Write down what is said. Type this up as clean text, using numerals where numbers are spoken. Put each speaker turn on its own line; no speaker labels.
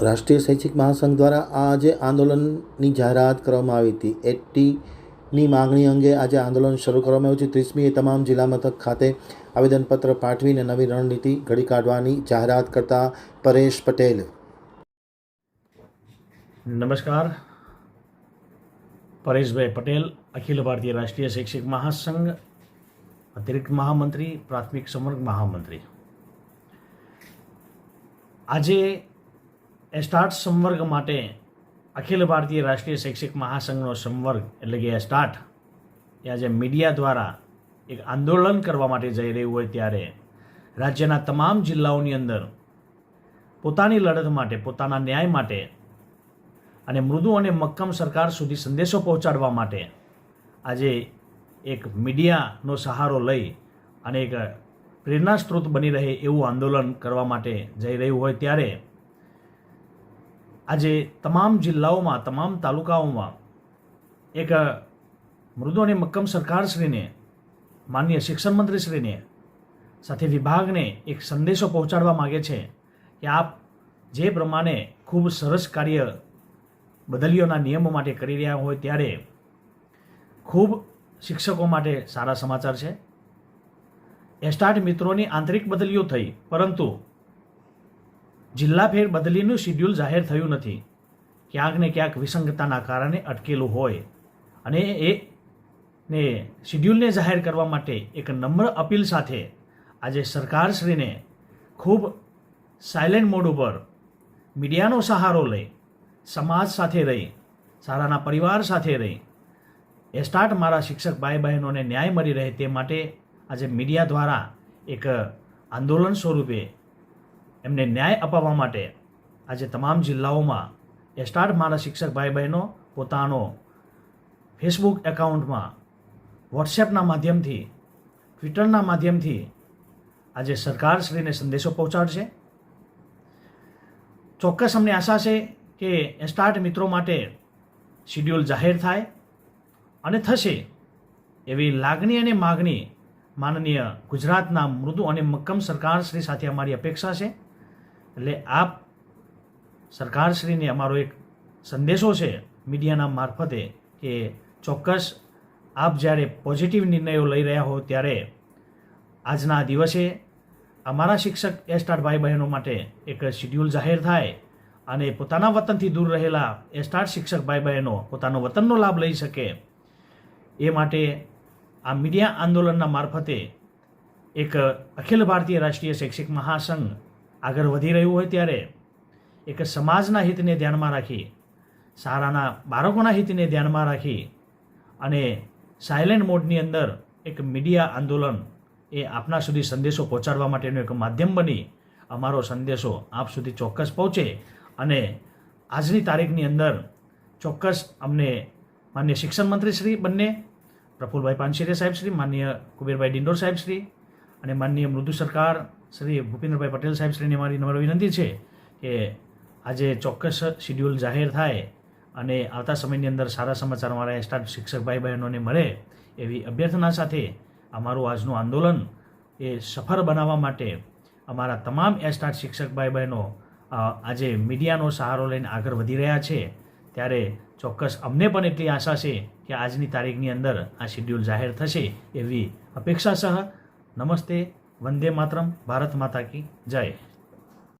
રાષ્ટ્રીય શૈક્ષિક મહાસંઘ દ્વારા આજે આંદોલનની જાહેરાત કરવામાં આવી હતી. એટીની માગણી અંગે આજે આંદોલન શરૂ કરવામાં આવ્યું છે. 30મીએ તમામ જિલ્લા મથક ખાતે આવેદનપત્ર પાઠવીને નવી રણનીતિ ઘડી કાઢવાની જાહેરાત કરતા પરેશ પટેલ.
નમસ્કાર, પરેશભાઈ પટેલ, અખિલ ભારતીય રાષ્ટ્રીય શૈક્ષિક મહાસંઘ, અતિરિક્ત મહામંત્રી, પ્રાથમિક સંવર્ગ મહામંત્રી. આજે એસ્ટાર્ટ સંવર્ગ માટે અખિલ ભારતીય રાષ્ટ્રીય શૈક્ષિક મહાસંઘનો સંવર્ગ એટલે કે એસ્ટાર્ટ એ આજે મીડિયા દ્વારા એક આંદોલન કરવા માટે જઈ રહ્યું હોય ત્યારે રાજ્યના તમામ જિલ્લાઓની અંદર પોતાની લડત માટે, પોતાના ન્યાય માટે અને મૃદુ અને મક્કમ સરકાર સુધી સંદેશો પહોંચાડવા માટે આજે એક મીડિયાનો સહારો લઈ અને એક પ્રેરણા સ્ત્રોત બની રહે એવું આંદોલન કરવા માટે જઈ રહ્યું હોય ત્યારે આજે તમામ જિલ્લાઓમાં, તમામ તાલુકાઓમાં એક મૃદુ અને મક્કમ સરકારશ્રીને, માનનીય શિક્ષણ મંત્રીશ્રીને સાથે વિભાગને એક સંદેશો પહોંચાડવા માગે છે કે આપ જે પ્રમાણે ખૂબ સરસ કાર્ય બદલીઓના નિયમો માટે કરી રહ્યા હોય ત્યારે ખૂબ શિક્ષકો માટે સારા સમાચાર છે. એસ્ટાર્ટ મિત્રોની આંતરિક બદલીઓ થઈ, પરંતુ જિલ્લા ફેર બદલીનું શિડ્યુલ જાહેર થયું નથી. ક્યાંક ને ક્યાંક વિસંગતતાના કારણે અટકેલું હોય અને એ શિડ્યુલને જાહેર કરવા માટે એક નમ્ર અપીલ સાથે આજે સરકારશ્રીને ખૂબ સાયલેન્ટ મોડ ઉપર મીડિયાનો સહારો લઈ, સમાજ સાથે રહી, સારાના પરિવાર સાથે રહી એસ્ટાર્ટ મારા શિક્ષક ભાઈ બહેનોને ન્યાય મળી રહે તે માટે આજે મીડિયા દ્વારા એક આંદોલન સ્વરૂપે એમને ન્યાય અપાવવા માટે આજે તમામ જિલ્લાઓમાં એસ્ટાર્ટ મારા શિક્ષક ભાઈ બહેનો પોતાનો ફેસબુક એકાઉન્ટમાં, વોટ્સએપના માધ્યમથી, ટ્વિટરના માધ્યમથી આજે સરકારશ્રીને સંદેશો પહોંચાડશે. ચોક્કસ અમને આશા છે કે એસ્ટાર્ટ મિત્રો માટે શિડ્યુલ જાહેર થાય અને થશે એવી લાગણી અને માગણી માનનીય ગુજરાતના મૃદુ અને મક્કમ સરકારશ્રી સાથે અમારી અપેક્ષા છે. એટલે આપ સરકારશ્રીને અમારો એક સંદેશો છે મીડિયાના મારફતે કે ચોક્કસ આપ જ્યારે પોઝિટિવ નિર્ણયો લઈ રહ્યા હો ત્યારે આજના દિવસે અમારા શિક્ષક એસ્ટાર્ટ ભાઈ બહેનો માટે એક શિડ્યુલ જાહેર થાય અને પોતાના વતનથી દૂર રહેલા એસ્ટાર્ટ શિક્ષક ભાઈ બહેનો પોતાનો વતનનો લાભ લઈ શકે એ માટે આ મીડિયા આંદોલનના મારફતે એક અખિલ ભારતીય રાષ્ટ્રીય શૈક્ષિક મહાસંઘ આગળ વધી રહ્યું હોય ત્યારે એક સમાજના હિતને ધ્યાનમાં રાખી, સારાના બાળકોના હિતને ધ્યાનમાં રાખી અને સાયલેન્ટ મોડની અંદર એક મીડિયા આંદોલન એ આપના સુધી સંદેશો પહોંચાડવા માટેનું એક માધ્યમ બની અમારો સંદેશો આપ સુધી ચોક્કસ પહોંચે અને આજની તારીખની અંદર ચોક્કસ અમને માનનીય શિક્ષણ મંત્રી શ્રી બંને પ્રફુલભાઈ પાનશેરિયા સાહેબ શ્રી, માનનીય કુબેરભાઈ ડિંડોર સાહેબ શ્રી અને માનનીય મૃદુ સરકાર શ્રી ભૂપેન્દ્રભાઈ પટેલ સાહેબ શ્રીને મારી નમ્ર વિનંતી છે કે આજે ચોક્કસ શિડ્યુલ જાહેર થાય અને આવતા સમયની અંદર સારા સમાચાર અમારા એસ્ટાર્ટ શિક્ષક ભાઈ બહેનોને મળે એવી અભ્યર્થના સાથે અમારું આજનું આંદોલન એ સફળ બનાવવા માટે અમારા તમામ એસ્ટાર્ટ શિક્ષક ભાઈ બહેનો આજે મીડિયાનો સહારો લઈને આગળ વધી રહ્યા છે. ત્યારે ચોક્કસ અમને પણ એટલી આશા છે કે આજની તારીખની અંદર આ શિડ્યુલ જાહેર થશે એવી અપેક્ષા સહ. નમસ્તે, વંદે માતરમ, ભારત માતા કી જય.